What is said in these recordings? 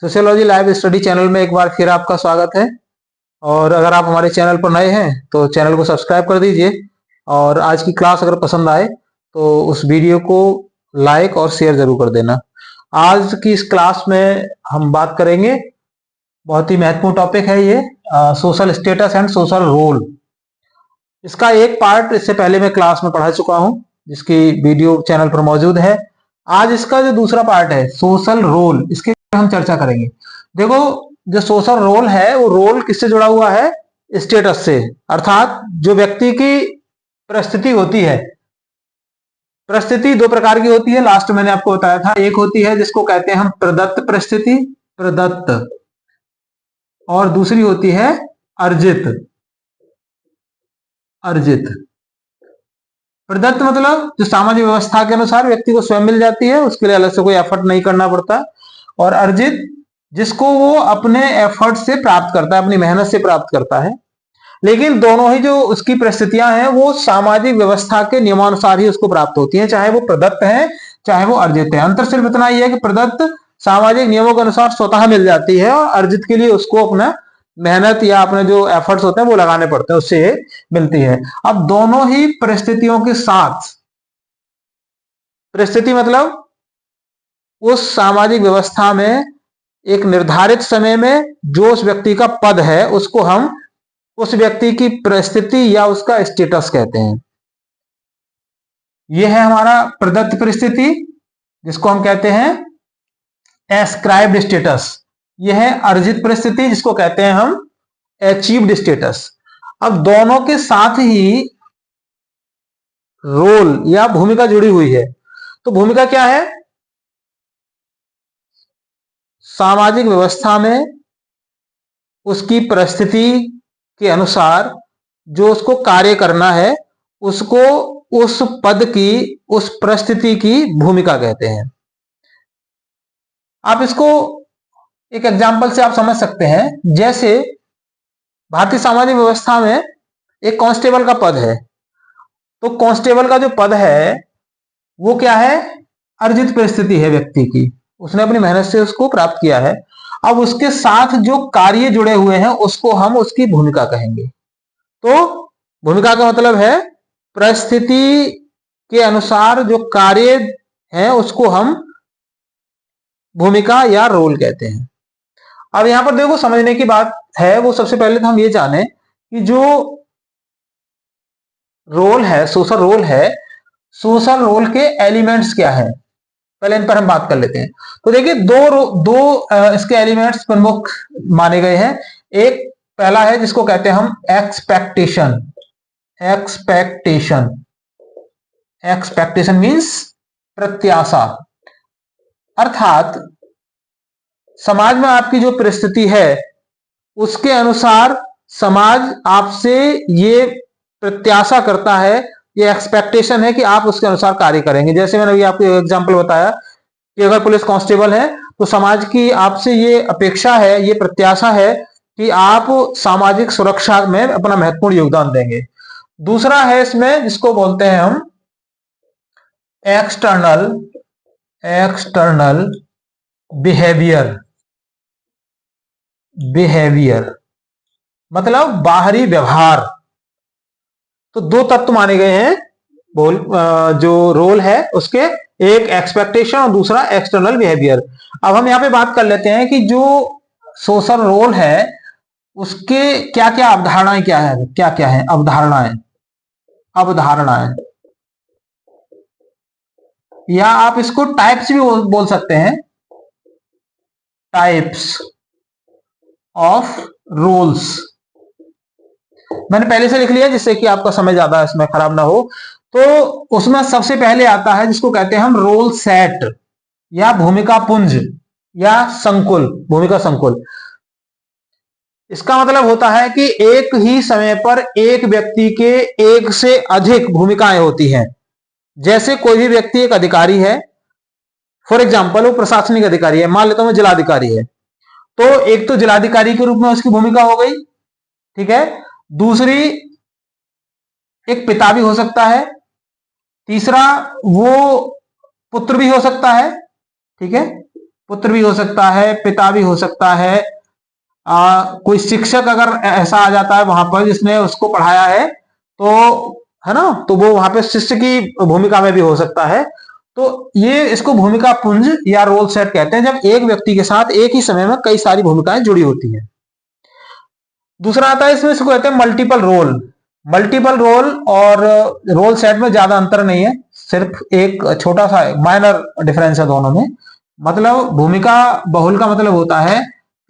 Sociology live study channel में एक बार फिर आपका स्वागत है। और अगर आप हमारे चैनल पर नए हैं तो चैनल को सब्सक्राइब कर दीजिए। और आज की क्लास अगर पसंद आए तो उस वीडियो को लाइक और शेयर जरूर कर देना। आज की इस क्लास में हम बात करेंगे, बहुत ही महत्वपूर्ण टॉपिक है ये, social status and social role. इसका एक पार्ट इससे पहले मैं क्लास में पढ़ा चुका हूं, जिसकी वीडियो चैनल पर मौजूद है। आज इसका जो दूसरा पार्ट है सोशल रोल, इसके हम चर्चा करेंगे। देखो, जो सोशल रोल है वो रोल किससे जुड़ा हुआ है? स्टेटस से। अर्थात जो व्यक्ति की परिस्थिति होती है, परिस्थिति दो प्रकार की होती है, लास्ट मैंने आपको बताया था। एक होती है जिसको कहते हैं हम प्रदत्त परिस्थिति, प्रदत्त, और दूसरी होती है अर्जित। अर्जित प्रदत्त मतलब जो सामाजिक व्यवस्था के अनुसार व्यक्ति को स्वयं मिल जाती है, उसके लिए अलग से कोई एफर्ट नहीं करना पड़ता। और अर्जित जिसको वो अपने एफर्ट से प्राप्त करता है, अपनी मेहनत से प्राप्त करता है। लेकिन दोनों ही जो उसकी परिस्थितियां हैं वो सामाजिक व्यवस्था के नियमानुसार ही उसको प्राप्त होती हैं, चाहे वो प्रदत्त है चाहे वो अर्जित है। अंतर सिर्फ इतना ही है कि प्रदत्त सामाजिक नियमों के अनुसार स्वतः मिल जाती है, और अर्जित के लिए उसको अपना मेहनत या अपने जो एफर्ट्स होते हैं वो लगाने पड़ते हैं, उससे मिलती है। अब दोनों ही परिस्थितियों के साथ, परिस्थिति मतलब उस सामाजिक व्यवस्था में एक निर्धारित समय में जो उस व्यक्ति का पद है उसको हम उस व्यक्ति की परिस्थिति या उसका स्टेटस कहते हैं। यह है हमारा प्रदत्त परिस्थिति, जिसको हम कहते हैं एस्क्राइब्ड स्टेटस। यह है अर्जित परिस्थिति, जिसको कहते हैं हम अचीव्ड स्टेटस। अब दोनों के साथ ही रोल या भूमिका जुड़ी हुई है। तो भूमिका क्या है? सामाजिक व्यवस्था में उसकी परिस्थिति के अनुसार जो उसको कार्य करना है, उसको उस पद की, उस परिस्थिति की भूमिका कहते हैं। आप इसको एक एग्जाम्पल से आप समझ सकते हैं। जैसे भारतीय सामाजिक व्यवस्था में एक कांस्टेबल का पद है, तो कांस्टेबल का जो पद है वो क्या है? अर्जित परिस्थिति है व्यक्ति की, उसने अपनी मेहनत से उसको प्राप्त किया है। अब उसके साथ जो कार्य जुड़े हुए हैं उसको हम उसकी भूमिका कहेंगे। तो भूमिका का मतलब है परिस्थिति के अनुसार जो कार्य है उसको हम भूमिका या रोल कहते हैं। अब यहां पर देखो, समझने की बात है वो, सबसे पहले तो हम ये जाने कि जो रोल है, सोशल रोल है, सोशल रोल के एलिमेंट्स क्या है, पहले इन पर हम बात कर लेते हैं। तो देखिए, दो इसके एलिमेंट्स प्रमुख माने गए हैं। एक पहला है जिसको कहते हैं हम एक्सपेक्टेशन। एक्सपेक्टेशन, एक्सपेक्टेशन मींस प्रत्याशा। अर्थात समाज में आपकी जो परिस्थिति है उसके अनुसार समाज आपसे ये प्रत्याशा करता है, ये एक्सपेक्टेशन है कि आप उसके अनुसार कार्य करेंगे। जैसे मैंने अभी आपको एग्जांपल बताया कि अगर पुलिस कांस्टेबल है तो समाज की आपसे ये अपेक्षा है, ये प्रत्याशा है कि आप सामाजिक सुरक्षा में अपना महत्वपूर्ण योगदान देंगे। दूसरा है इसमें जिसको बोलते हैं हम एक्सटर्नल, एक्सटर्नल बिहेवियर। बिहेवियर मतलब बाहरी व्यवहार। तो दो तत्व माने गए हैं जो रोल है उसके, एक एक्सपेक्टेशन और दूसरा एक्सटर्नल बिहेवियर। अब हम यहां पे बात कर लेते हैं कि जो सोशल रोल है उसके क्या क्या अवधारणाएं, क्या है, क्या क्या है अवधारणाएं। अवधारणाएं या आप इसको टाइप्स भी बोल सकते हैं, टाइप्स ऑफ रोल्स। मैंने पहले से लिख लिया जिससे कि आपका समय ज्यादा इसमें खराब ना हो। तो उसमें सबसे पहले आता है जिसको कहते हैं हम रोल सेट या भूमिका पुंज या संकुल, भूमिका संकुल। इसका मतलब होता है कि एक ही समय पर एक व्यक्ति के एक से अधिक भूमिकाएं होती हैं। जैसे कोई भी व्यक्ति एक अधिकारी है, फॉर एग्जाम्पल वो प्रशासनिक अधिकारी है, मान लेता हूं मैं जिलाधिकारी है, तो एक तो जिलाधिकारी के रूप में उसकी भूमिका हो गई, ठीक है। दूसरी, एक पिता भी हो सकता है। तीसरा, वो पुत्र भी हो सकता है, ठीक है। पुत्र भी हो सकता है, पिता भी हो सकता है, कोई शिक्षक अगर ऐसा आ जाता है वहां पर जिसने उसको पढ़ाया है, तो है ना, तो वो वहां पे शिष्य की भूमिका में भी हो सकता है। तो ये इसको भूमिका पुंज या रोल सेट कहते हैं, जब एक व्यक्ति के साथ एक ही समय में कई सारी भूमिकाएं जुड़ी होती हैं। दूसरा आता है इसमें, इसको कहते हैं मल्टीपल रोल। मल्टीपल रोल और रोल सेट में ज्यादा अंतर नहीं है, सिर्फ एक छोटा सा माइनर डिफरेंस है दोनों में। मतलब भूमिका बहुल का मतलब होता है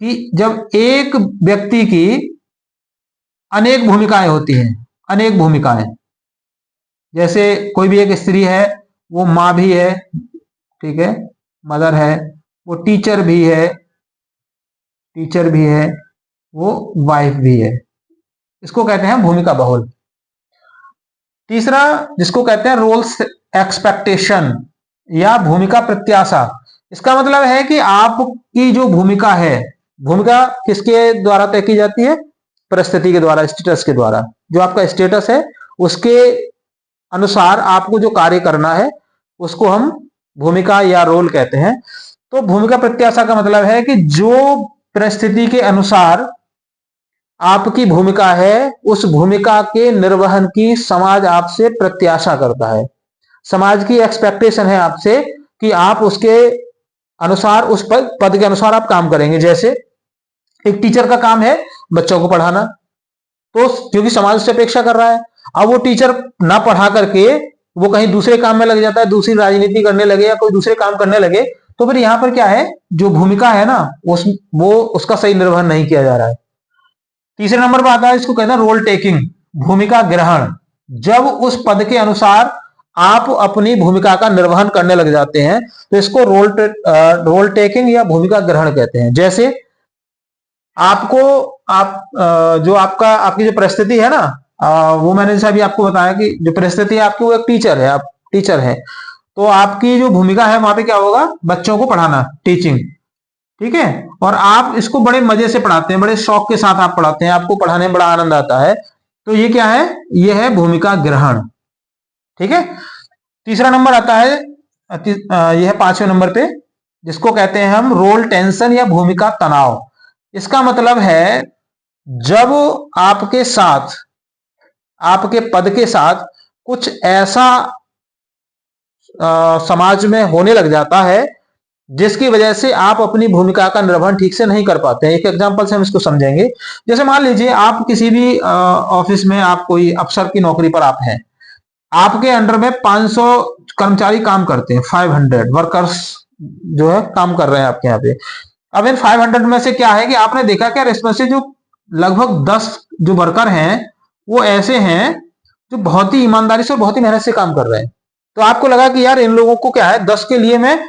कि जब एक व्यक्ति की अनेक भूमिकाएं होती हैं, अनेक भूमिकाएं। जैसे कोई भी एक स्त्री है, वो माँ भी है, ठीक है, मदर है, वो टीचर भी है, टीचर भी है, वो वाइफ भी है। इसको कहते हैं भूमिका बहुल। तीसरा जिसको कहते हैं रोल्स एक्सपेक्टेशन या भूमिका प्रत्याशा। इसका मतलब है कि आपकी जो भूमिका है, भूमिका किसके द्वारा तय की जाती है? परिस्थिति के द्वारा, स्टेटस के द्वारा। जो आपका स्टेटस है उसके अनुसार आपको जो कार्य करना है उसको हम भूमिका या रोल कहते हैं। तो भूमिका प्रत्याशा का मतलब है कि जो परिस्थिति के अनुसार आपकी भूमिका है, उस भूमिका के निर्वहन की समाज आपसे प्रत्याशा करता है। समाज की एक्सपेक्टेशन है आपसे कि आप उसके अनुसार, उस पद के अनुसार आप काम करेंगे। जैसे एक टीचर का काम है बच्चों को पढ़ाना, तो क्योंकि समाज उससे अपेक्षा कर रहा है, अब वो टीचर ना पढ़ा करके वो कहीं दूसरे काम में लग जाता है, दूसरी राजनीति करने लगे या कोई दूसरे काम करने लगे, तो फिर यहां पर क्या है, जो भूमिका है ना वो उसका सही निर्वहन नहीं किया जा रहा है। तीसरे नंबर पर आता है, इसको कहते हैं रोल टेकिंग, भूमिका ग्रहण। जब उस पद के अनुसार आप अपनी भूमिका का निर्वहन करने लग जाते हैं तो इसको रोल टेकिंग या भूमिका ग्रहण कहते हैं। जैसे आपको जो आपकी जो परिस्थिति है ना, वो मैंने जैसा अभी आपको बताया कि जो परिस्थिति है आपकी, वो एक टीचर है, आप टीचर है, तो आपकी जो भूमिका है वहां पे क्या होगा? बच्चों को पढ़ाना, टीचिंग, ठीक है। और आप इसको बड़े मजे से पढ़ाते हैं, बड़े शौक के साथ आप पढ़ाते हैं, आपको पढ़ाने में बड़ा आनंद आता है, तो ये क्या है? ये है भूमिका ग्रहण, ठीक है। तीसरा नंबर आता है, यह है 5वें नंबर पे, जिसको कहते हैं हम रोल टेंशन या भूमिका तनाव। इसका मतलब है जब आपके साथ, आपके पद के साथ कुछ ऐसा समाज में होने लग जाता है जिसकी वजह से आप अपनी भूमिका का निर्वहन ठीक से नहीं कर पाते हैं। एक एग्जांपल से हम इसको समझेंगे। जैसे मान लीजिए आप किसी भी ऑफिस में, आप कोई अफसर की नौकरी पर आप हैं, आपके अंडर में 500 कर्मचारी काम करते हैं, 500 वर्कर्स जो है काम कर रहे हैं आपके यहाँ पे। अब इन 500 में से क्या है कि आपने देखा क्या, इसमें से जो लगभग 10 जो वर्कर हैं वो ऐसे हैं जो बहुत ही ईमानदारी से और बहुत ही मेहनत से काम कर रहे हैं। तो आपको लगा कि यार इन लोगों को क्या है, 10 के लिए मैं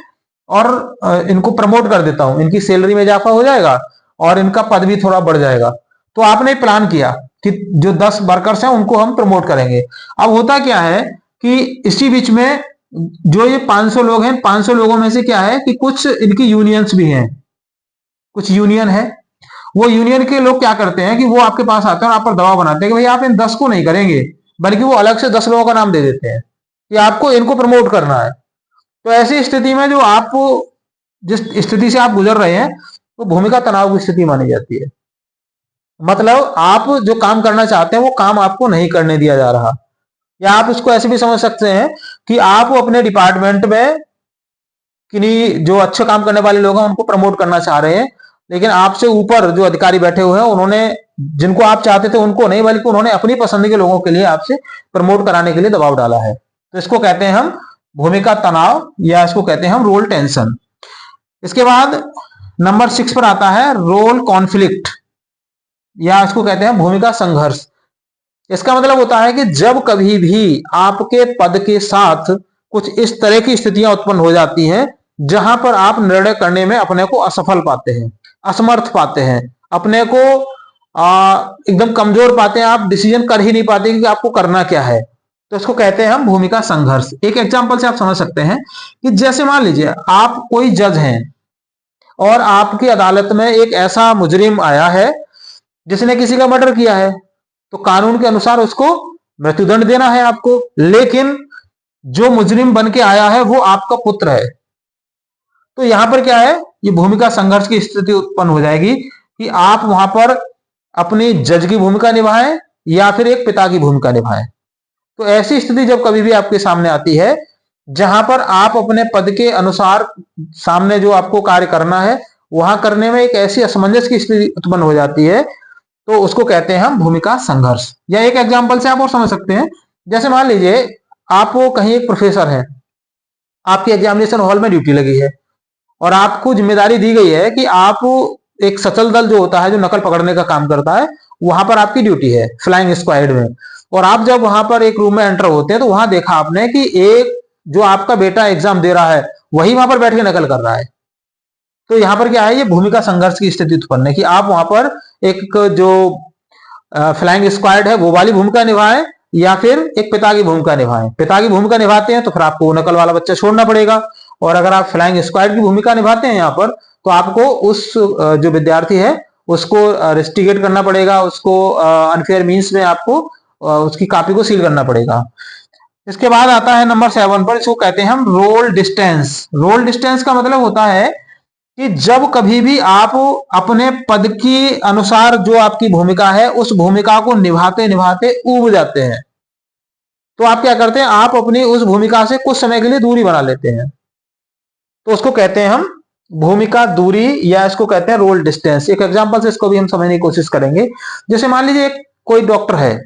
और इनको प्रमोट कर देता हूं, इनकी सैलरी में इजाफा हो जाएगा और इनका पद भी थोड़ा बढ़ जाएगा। तो आपने प्लान किया कि जो 10 वर्कर्स हैं उनको हम प्रमोट करेंगे। अब होता क्या है कि इसी बीच में जो ये 500 लोग हैं, 500 लोगों में से क्या है कि कुछ इनकी यूनियंस भी हैं, कुछ यूनियन है। वो यूनियन के लोग क्या करते हैं कि वो आपके पास आते हैं और आप पर दबाव बनाते हैं कि भाई आप इन 10 को नहीं करेंगे, बल्कि वो अलग से 10 लोगों का नाम दे देते हैं कि आपको इनको प्रमोट करना है। तो ऐसी स्थिति में जो आप, जिस स्थिति से आप गुजर रहे हैं, वो भूमिका तनाव की स्थिति मानी जाती है। मतलब आप जो काम करना चाहते हैं वो काम आपको नहीं करने दिया जा रहा। या आप इसको ऐसे भी समझ सकते हैं कि आप अपने डिपार्टमेंट में किन्हीं जो अच्छे काम करने वाले लोग हैं उनको प्रमोट करना चाह रहे हैं, लेकिन आपसे ऊपर जो अधिकारी बैठे हुए हैं उन्होंने, जिनको आप चाहते थे उनको नहीं, बल्कि उन्होंने अपनी पसंद के लोगों के लिए आपसे प्रमोट कराने के लिए दबाव डाला है। तो इसको कहते हैं हम भूमिका तनाव या इसको कहते हैं हम रोल टेंशन। इसके बाद नंबर 6 पर आता है रोल कॉन्फ्लिक्ट या इसको कहते हैं भूमिका संघर्ष। इसका मतलब होता है कि जब कभी भी आपके पद के साथ कुछ इस तरह की स्थितियां उत्पन्न हो जाती हैं जहां पर आप निर्णय करने में अपने को असफल पाते हैं, असमर्थ पाते हैं, अपने को एकदम कमजोर पाते हैं, आप डिसीजन कर ही नहीं पाते कि आपको करना क्या है, तो इसको कहते हैं हम भूमिका संघर्ष। एक एग्जांपल से आप समझ सकते हैं कि जैसे मान लीजिए आप कोई जज हैं और आपकी अदालत में एक ऐसा मुजरिम आया है जिसने किसी का मर्डर किया है, तो कानून के अनुसार उसको मृत्युदंड देना है आपको, लेकिन जो मुजरिम बन के आया है वो आपका पुत्र है। तो यहां पर क्या है, ये भूमिका संघर्ष की स्थिति उत्पन्न हो जाएगी कि आप वहां पर अपनी जज की भूमिका निभाएं या फिर एक पिता की भूमिका निभाएं। तो ऐसी स्थिति जब कभी भी आपके सामने आती है जहां पर आप अपने पद के अनुसार सामने जो आपको कार्य करना है वहां करने में एक ऐसी असमंजस की स्थिति उत्पन्न हो जाती है, तो उसको कहते हैं हम भूमिका संघर्ष। या एक एग्जांपल से आप और समझ सकते हैं, जैसे मान लीजिए आप कहीं एक प्रोफेसर है, आपकी एग्जामिनेशन हॉल में ड्यूटी लगी है और आपको जिम्मेदारी दी गई है कि आप एक सचल दल जो होता है जो नकल पकड़ने का काम करता है वहां पर आपकी ड्यूटी है फ्लाइंग स्क्वाड में। और आप जब वहां पर एक रूम में एंटर होते हैं तो वहां देखा आपने कि एक जो आपका बेटा एग्जाम दे रहा है वही वहां पर बैठ के नकल कर रहा है। तो यहां पर क्या है, ये भूमिका संघर्ष की स्थिति उत्पन्न है कि आप वहां पर एक जो फ्लाइंग स्क्वाड है वो वाली भूमिका निभाएं या फिर एक पिता की भूमिका निभाएं। पिता की भूमिका निभाते हैं तो फिर आपको नकल वाला बच्चा छोड़ना पड़ेगा, और अगर आप फ्लाइंग स्क्वाड की भूमिका निभाते हैं यहाँ पर तो आपको उस जो विद्यार्थी है उसको रेस्टिगेट करना पड़ेगा, उसको अनफेयर मीन्स में आपको उसकी कॉपी को सील करना पड़ेगा। इसके बाद आता है नंबर 7 पर, इसको कहते हैं हम रोल डिस्टेंस। रोल डिस्टेंस का मतलब होता है कि जब कभी भी आप अपने पद की अनुसार जो आपकी भूमिका है उस भूमिका को निभाते निभाते ऊब जाते हैं, तो आप क्या करते हैं, आप अपनी उस भूमिका से कुछ समय के लिए दूरी बना लेते हैं, तो उसको कहते हैं हम भूमिका दूरी या इसको कहते हैं रोल डिस्टेंस। एक एग्जांपल से इसको भी हम समझने की कोशिश करेंगे। जैसे मान लीजिए कोई डॉक्टर है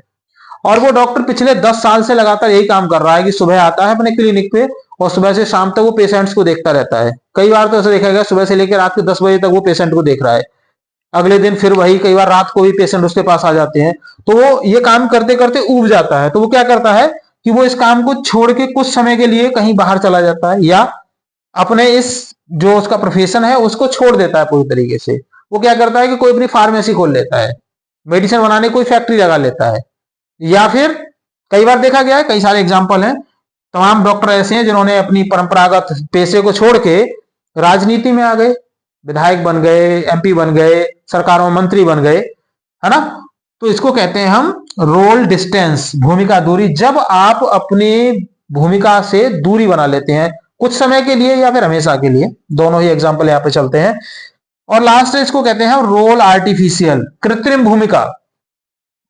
और वो डॉक्टर पिछले 10 साल से लगातार यही काम कर रहा है कि सुबह आता है अपने क्लिनिक पे और सुबह से शाम तक वो पेशेंट्स को देखता रहता है। कई बार तो ऐसा देखा गया सुबह से लेकर रात के 10 बजे तक वो पेशेंट को देख रहा है, अगले दिन फिर वही, कई बार रात को भी पेशेंट उसके पास आ जाते हैं, तो वो ये काम करते करते ऊब जाता है। तो वो क्या करता है कि वो इस काम को छोड़ के कुछ समय के लिए कहीं बाहर चला जाता है या अपने इस जो उसका प्रोफेशन है उसको छोड़ देता है पूरी तरीके से। वो क्या करता है कि कोई अपनी फार्मेसी खोल लेता है, मेडिसिन बनाने कोई फैक्ट्री लगा लेता है, या फिर कई बार देखा गया है, कई सारे एग्जाम्पल हैं, तमाम डॉक्टर ऐसे हैं जिन्होंने अपनी परंपरागत पेशे को छोड़ के राजनीति में आ गए, विधायक बन गए, एमपी बन गए, सरकारों में मंत्री बन गए, है ना। तो इसको कहते हैं हम रोल डिस्टेंस, भूमिका दूरी। जब आप अपनी भूमिका से दूरी बना लेते हैं कुछ समय के लिए या फिर हमेशा के लिए, दोनों ही एग्जाम्पल यहाँ पे चलते हैं। और लास्ट इसको कहते हैं रोल आर्टिफिशियल, कृत्रिम भूमिका।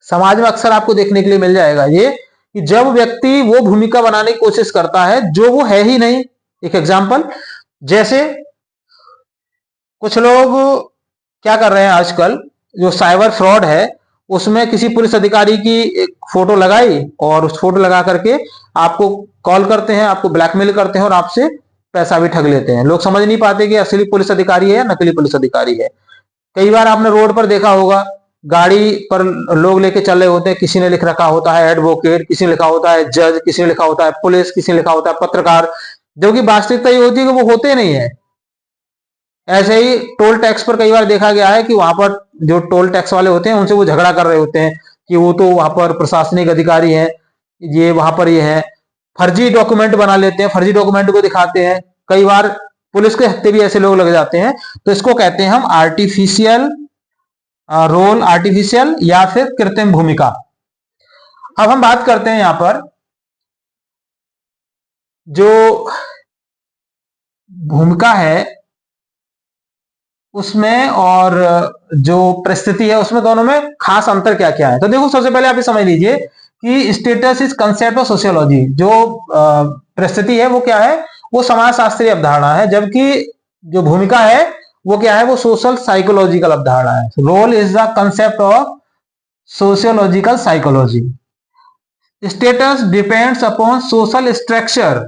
समाज में अक्सर आपको देखने के लिए मिल जाएगा ये कि जब व्यक्ति वो भूमिका बनाने की कोशिश करता है जो वो है ही नहीं। एक एग्जाम्पल, जैसे कुछ लोग क्या कर रहे हैं आजकल, जो साइबर फ्रॉड है उसमें किसी पुलिस अधिकारी की एक फोटो लगाई और उस फोटो लगा करके आपको कॉल करते हैं, आपको ब्लैकमेल करते हैं और आपसे पैसा भी ठग लेते हैं। लोग समझ नहीं पाते कि असली पुलिस अधिकारी है या नकली पुलिस अधिकारी है। कई बार आपने रोड पर देखा होगा, गाड़ी पर लोग लेके चल रहे होते हैं, किसी ने लिख रखा होता है एडवोकेट, किसी ने लिखा होता है जज, किसी ने लिखा होता है पुलिस, किसी ने लिखा होता है पत्रकार, जो कि वास्तविकता ये होती है कि वो होते नहीं है। ऐसे ही टोल टैक्स पर कई बार देखा गया है कि वहां पर जो टोल टैक्स वाले होते हैं उनसे वो झगड़ा कर रहे होते हैं कि वो तो वहां पर प्रशासनिक अधिकारी हैं, ये वहां पर ये है, फर्जी डॉक्यूमेंट बना लेते हैं, फर्जी डॉक्यूमेंट को दिखाते हैं। कई बार पुलिस के हत्थे भी ऐसे लोग लग जाते हैं। तो इसको कहते हैं हम आर्टिफिशियल रोल, आर्टिफिशियल या फिर कृत्रिम भूमिका। अब हम बात करते हैं यहां पर जो भूमिका है उसमें और जो परिस्थिति है उसमें, दोनों में खास अंतर क्या क्या है। तो देखो, सबसे पहले आप ये समझ लीजिए कि status is concept of sociology. जो परिस्थिति है वो क्या है, वो समाज शास्त्रीय अवधारणा है, जबकि जो भूमिका है वो क्या है, वो सोशल साइकोलॉजिकल अवधारणा है। Role is the concept of sociological psychology. Status depends upon social structure.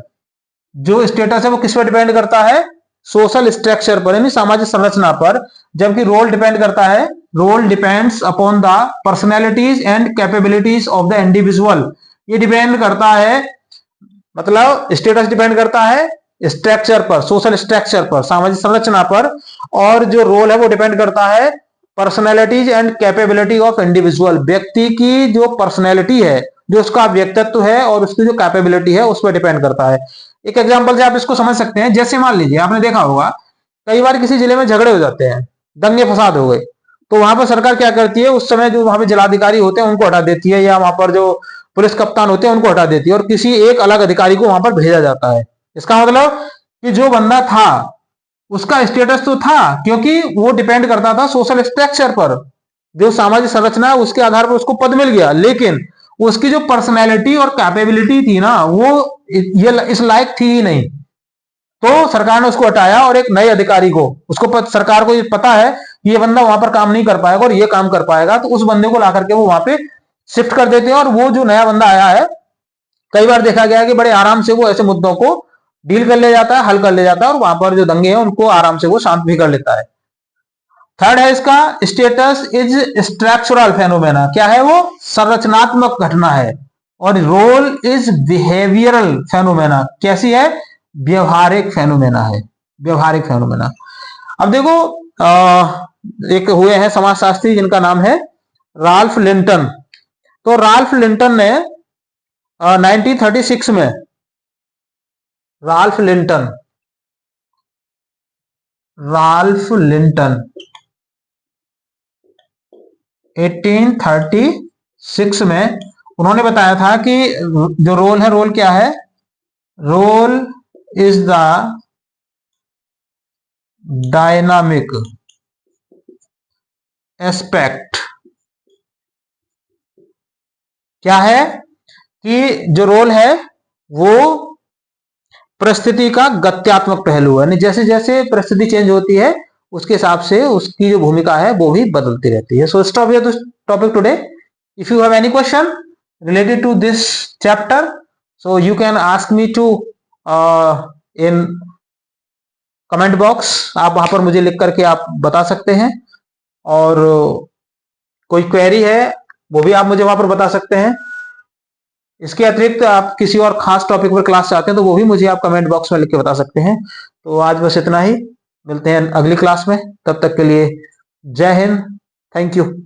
जो स्टेटस है वो किस पर डिपेंड करता है, सोशल स्ट्रक्चर पर, यानी सामाजिक संरचना पर। जबकि रोल डिपेंड करता है, role depends upon the personalities and capabilities of the individual. ये डिपेंड करता है, मतलब स्टेटस डिपेंड करता है स्ट्रक्चर पर, सोशल स्ट्रक्चर पर, सामाजिक संरचना पर, और जो रोल है वो डिपेंड करता है personalities and capability of individual. व्यक्ति की जो पर्सनैलिटी है, जो उसका व्यक्तित्व है और उसकी जो कैपेबिलिटी है उस पर डिपेंड करता है। एक एग्जांपल से आप इसको समझ सकते हैं। जैसे मान लीजिए आपने देखा होगा कई बार किसी जिले में झगड़े हो जाते हैं, दंगे फसाद हो गए, तो वहां पर सरकार क्या करती है, उस समय जो वहां पर जिलाधिकारी होते हैं उनको हटा देती है, या वहां पर जो पुलिस कप्तान होते हैं उनको हटा देती है और किसी एक अलग अधिकारी को वहां पर भेजा जाता है। इसका मतलब कि जो बंदा था उसका स्टेटस तो था, क्योंकि वो डिपेंड करता था सोशल स्ट्रक्चर पर, जो सामाजिक संरचना है उसके आधार पर उसको पद मिल गया, लेकिन उसकी जो पर्सनैलिटी और कैपेबिलिटी थी ना, वो ये इस लायक थी ही नहीं। तो सरकार ने उसको हटाया और एक नए अधिकारी को, सरकार को ये पता है कि ये बंदा वहां पर काम नहीं कर पाएगा और ये काम कर पाएगा, तो उस बंदे को ला करके वो वहां पे शिफ्ट कर देते हैं। और वो जो नया बंदा आया है, कई बार देखा गया है कि बड़े आराम से वो ऐसे मुद्दों को डील कर ले जाता है, हल कर ले जाता है, और वहां पर जो दंगे हैं उनको आराम से वो शांत भी कर लेता है। थर्ड है इसका स्टेटस इज स्ट्रक्चरल फेनोमेना, क्या है वो? संरचनात्मक घटना है। और रोल इज बिहेवियरल फेनोमेना, कैसी है? व्यवहारिक फेनोमेना है, व्यवहारिक फेनोमेना। अब देखो, एक हुए हैं समाजशास्त्री जिनका नाम है राल्फ लिंटन। तो राल्फ लिंटन ने 1936 में, राल्फ लिंटन 1836 में उन्होंने बताया था कि जो रोल है, रोल क्या है? Role is the dynamic aspect, क्या है कि जो रोल है वो परिस्थिति का गत्यात्मक पहलू है। जैसे जैसे परिस्थिति चेंज होती है उसके हिसाब से उसकी जो भूमिका है वो भी बदलती रहती है। So stop here this topic today. If you have any question related to this chapter, so you can ask me to in comment box, आप वहां पर मुझे लिख करके आप बता सकते हैं। और कोई क्वेरी है वो भी आप मुझे वहां पर बता सकते हैं। इसके अतिरिक्त आप किसी और खास टॉपिक पर क्लास चाहते हैं तो वो भी मुझे आप कमेंट बॉक्स में लिख के बता सकते हैं। तो आज बस इतना ही, मिलते हैं अगली क्लास में, तब तक के लिए जय हिंद, थैंक यू।